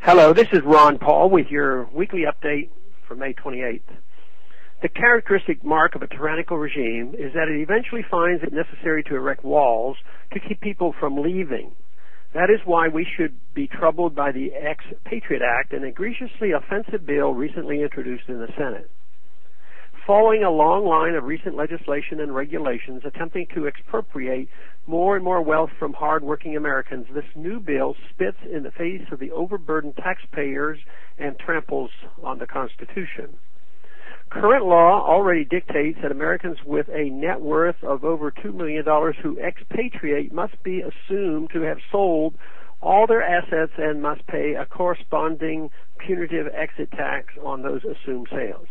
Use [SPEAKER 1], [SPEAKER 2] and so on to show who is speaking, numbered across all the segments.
[SPEAKER 1] Hello, this is Ron Paul with your weekly update for May 28th. The characteristic mark of a tyrannical regime is that it eventually finds it necessary to erect walls to keep people from leaving. That is why we should be troubled by the Ex-PATRIOT Act, an egregiously offensive bill recently introduced in the Senate. Following a long line of recent legislation and regulations attempting to expropriate more and more wealth from hard-working Americans, this new bill spits in the face of the overburdened taxpayers and tramples on the Constitution. Current law already dictates that Americans with a net worth of over $2 million who expatriate must be assumed to have sold all their assets and must pay a corresponding punitive exit tax on those assumed sales.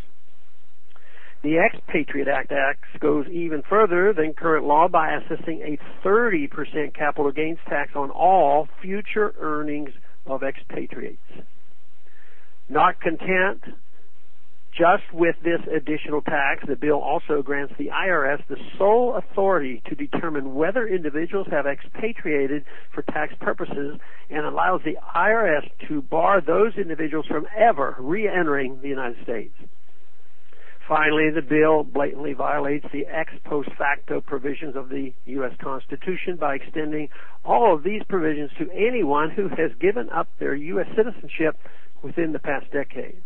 [SPEAKER 1] The Ex-PATRIOT Act goes even further than current law by assessing a 30% capital gains tax on all future earnings of expatriates. Not content just with this additional tax, the bill also grants the IRS the sole authority to determine whether individuals have expatriated for tax purposes and allows the IRS to bar those individuals from ever re-entering the United States. Finally, the bill blatantly violates the ex post facto provisions of the U.S. Constitution by extending all of these provisions to anyone who has given up their U.S. citizenship within the past decade.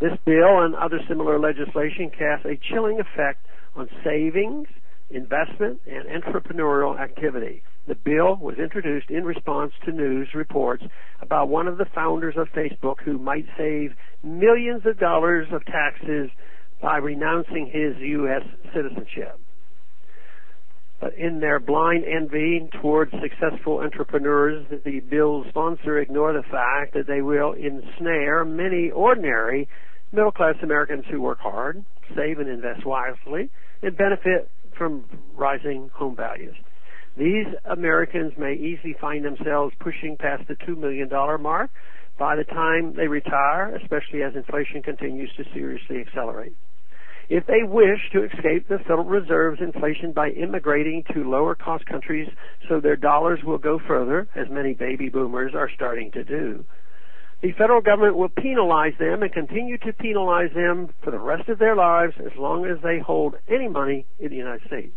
[SPEAKER 1] This bill and other similar legislation casts a chilling effect on savings, investment, and entrepreneurial activity. The bill was introduced in response to news reports about one of the founders of Facebook who might save millions of dollars of taxes by renouncing his U.S. citizenship. But in their blind envy towards successful entrepreneurs, the bill's sponsor ignore the fact that they will ensnare many ordinary middle-class Americans who work hard, save and invest wisely, and benefit from rising home values. These Americans may easily find themselves pushing past the $2 million mark by the time they retire, especially as inflation continues to seriously accelerate. If they wish to escape the Federal Reserve's inflation by immigrating to lower-cost countries so their dollars will go further, as many baby boomers are starting to do, the federal government will penalize them and continue to penalize them for the rest of their lives as long as they hold any money in the United States.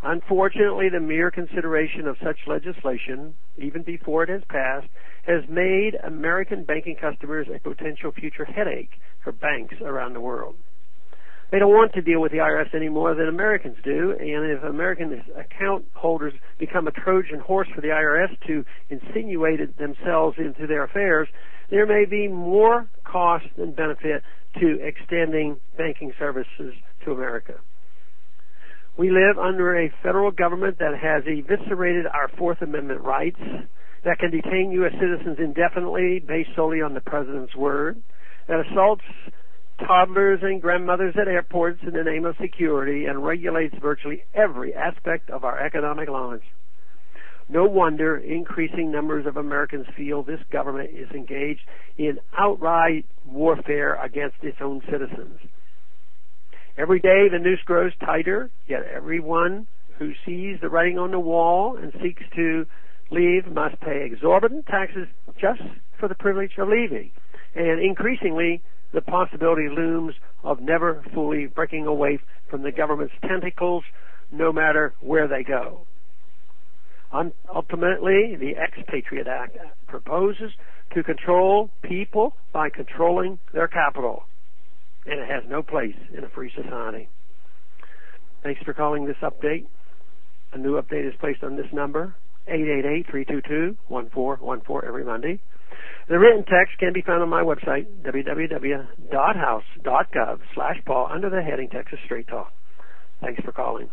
[SPEAKER 1] Unfortunately, the mere consideration of such legislation, even before it has passed, has made American banking customers a potential future headache for banks around the world. They don't want to deal with the IRS any more than Americans do, and if American account holders become a Trojan horse for the IRS to insinuate themselves into their affairs, there may be more cost than benefit to extending banking services to America. We live under a federal government that has eviscerated our Fourth Amendment rights, that can detain U.S. citizens indefinitely based solely on the President's word, that assaults toddlers and grandmothers at airports in the name of security, and regulates virtually every aspect of our economic lives. No wonder increasing numbers of Americans feel this government is engaged in outright warfare against its own citizens. Every day the noose grows tighter, yet everyone who sees the writing on the wall and seeks to leave must pay exorbitant taxes just for the privilege of leaving. And increasingly, the possibility looms of never fully breaking away from the government's tentacles, no matter where they go. Ultimately, the Ex-PATRIOT Act proposes to control people by controlling their capital, and it has no place in a free society. Thanks for calling this update. A new update is placed on this number, 888-322-1414 every Monday. The written text can be found on my website, www.house.gov/Paul, under the heading Texas Straight Talk. Thanks for calling.